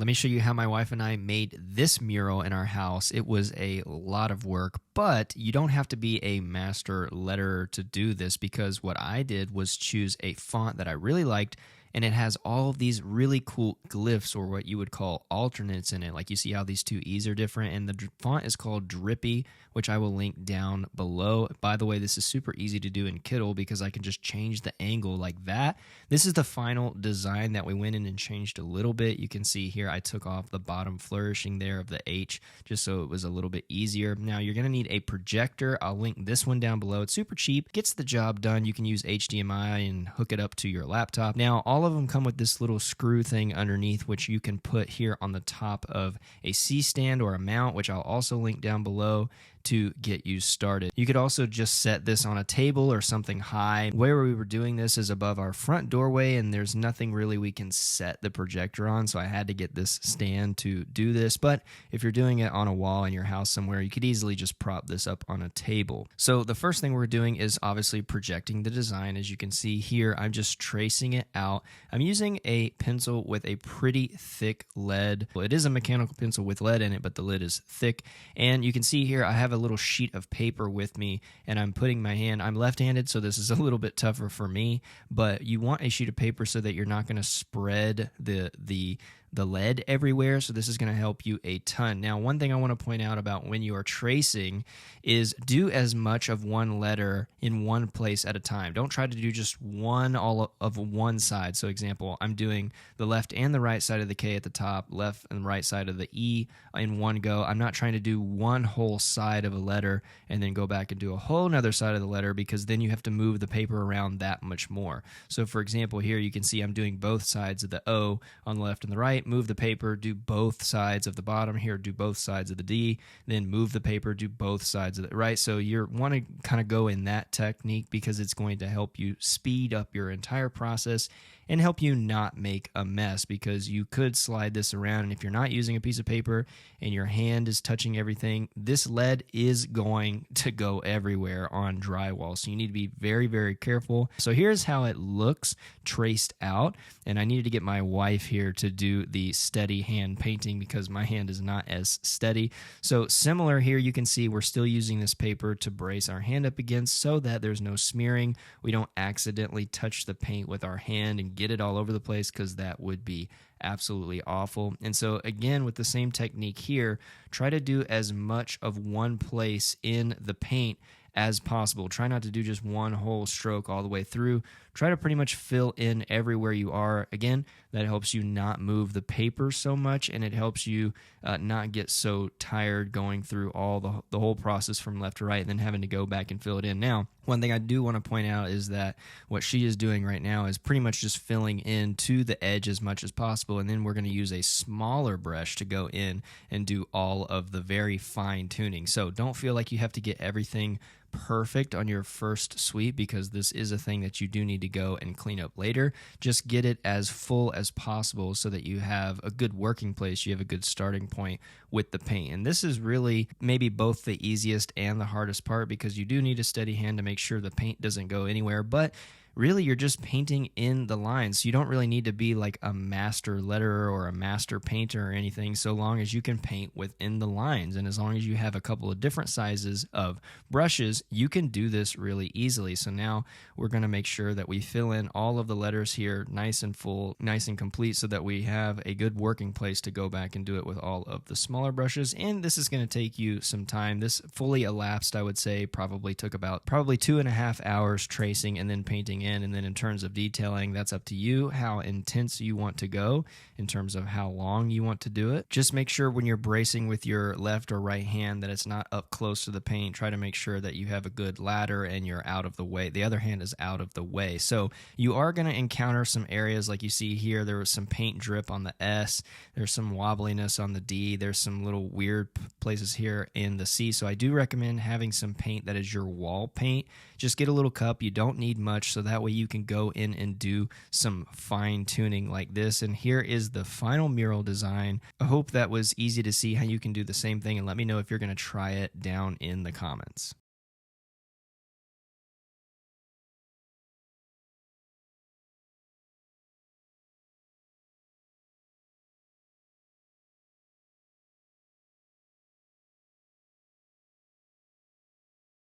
Let me show you how my wife and I made this mural in our house. It was a lot of work, but you don't have to be a master letterer to do this, because what I did was choose a font that I really liked, and it has all of these really cool glyphs, or what you would call alternates, in it. Like, you see how these two E's are different, and the font is called Drippy, which I will link down below. By the way, this is super easy to do in Kittl because I can just change the angle like that. This is the final design that we went in and changed a little bit. You can see here I took off the bottom flourishing there of the H just so it was a little bit easier. Now, you're going to need a projector. I'll link this one down below. It's super cheap, gets the job done. You can use HDMI and hook it up to your laptop. Now, all of them come with this little screw thing underneath, which you can put here on the top of a C-stand or a mount, which I'll also link down below to get you started. You could also just set this on a table or something high. Where we were doing this is above our front doorway, and there's nothing really we can set the projector on, so I had to get this stand to do this. But if you're doing it on a wall in your house somewhere, you could easily just prop this up on a table. So the first thing we're doing is obviously projecting the design. As you can see here, I'm just tracing it out. I'm using a pencil with a pretty thick lead. Well, it is a mechanical pencil with lead in it, but the lid is thick. And you can see here I have a little sheet of paper with me, and I'm putting my hand, I'm left-handed, so this is a little bit tougher for me, but you want a sheet of paper so that you're not going to spread the lead everywhere, so this is going to help you a ton. Now, one thing I want to point out about when you are tracing is do as much of one letter in one place at a time. Don't try to do just one all of one side. So example, I'm doing the left and the right side of the K at the top, left and right side of the E in one go. I'm not trying to do one whole side of a letter and then go back and do a whole nother side of the letter, because then you have to move the paper around that much more. So for example, here you can see I'm doing both sides of the O on the left and the right. Move the paper, do both sides of the bottom here, do both sides of the D, then move the paper, do both sides of the right. So you want to kind of go in that technique because it's going to help you speed up your entire process and help you not make a mess, because you could slide this around, and if you're not using a piece of paper and your hand is touching everything, this lead is going to go everywhere on drywall. So you need to be very, very careful. So here's how it looks traced out, and I needed to get my wife here to do the steady hand painting because my hand is not as steady. So similar here, you can see we're still using this paper to brace our hand up against so that there's no smearing. We don't accidentally touch the paint with our hand and get it all over the place, because that would be absolutely awful. And so again, with the same technique here, try to do as much of one place in the paint as possible. Try not to do just one whole stroke all the way through. Try to pretty much fill in everywhere you are. Again, that helps you not move the paper so much, and it helps you not get so tired going through all the whole process from left to right and then having to go back and fill it in. Now, one thing I do want to point out is that what she is doing right now is pretty much just filling in to the edge as much as possible, and then we're going to use a smaller brush to go in and do all of the very fine tuning. So don't feel like you have to get everything perfect on your first sweep, because this is a thing that you do need to go and clean up later. Just get it as full as possible so that you have a good working place, you have a good starting point with the paint. And this is really maybe both the easiest and the hardest part, because you do need a steady hand to make sure the paint doesn't go anywhere, but really you're just painting in the lines. So you don't really need to be like a master letterer or a master painter or anything, so long as you can paint within the lines. And as long as you have a couple of different sizes of brushes, you can do this really easily. So now we're going to make sure that we fill in all of the letters here nice and full, nice and complete, so that we have a good working place to go back and do it with all of the smaller brushes. And this is going to take you some time. This fully elapsed, I would say, probably took about 2.5 hours tracing and then painting in. And then in terms of detailing, that's up to you how intense you want to go in terms of how long you want to do it. Just make sure when you're bracing with your left or right hand that it's not up close to the paint. Try to make sure that you have a good ladder and you're out of the way. The other hand is out of the way. So you are going to encounter some areas like you see here. There was some paint drip on the S. There's some wobbliness on the D. There's some little weird places here in the C. So I do recommend having some paint that is your wall paint. Just get a little cup. You don't need much, so that way you can go in and do some fine tuning like this. And here is the final mural design. I hope that was easy to see how you can do the same thing, and let me know if you're going to try it down in the comments.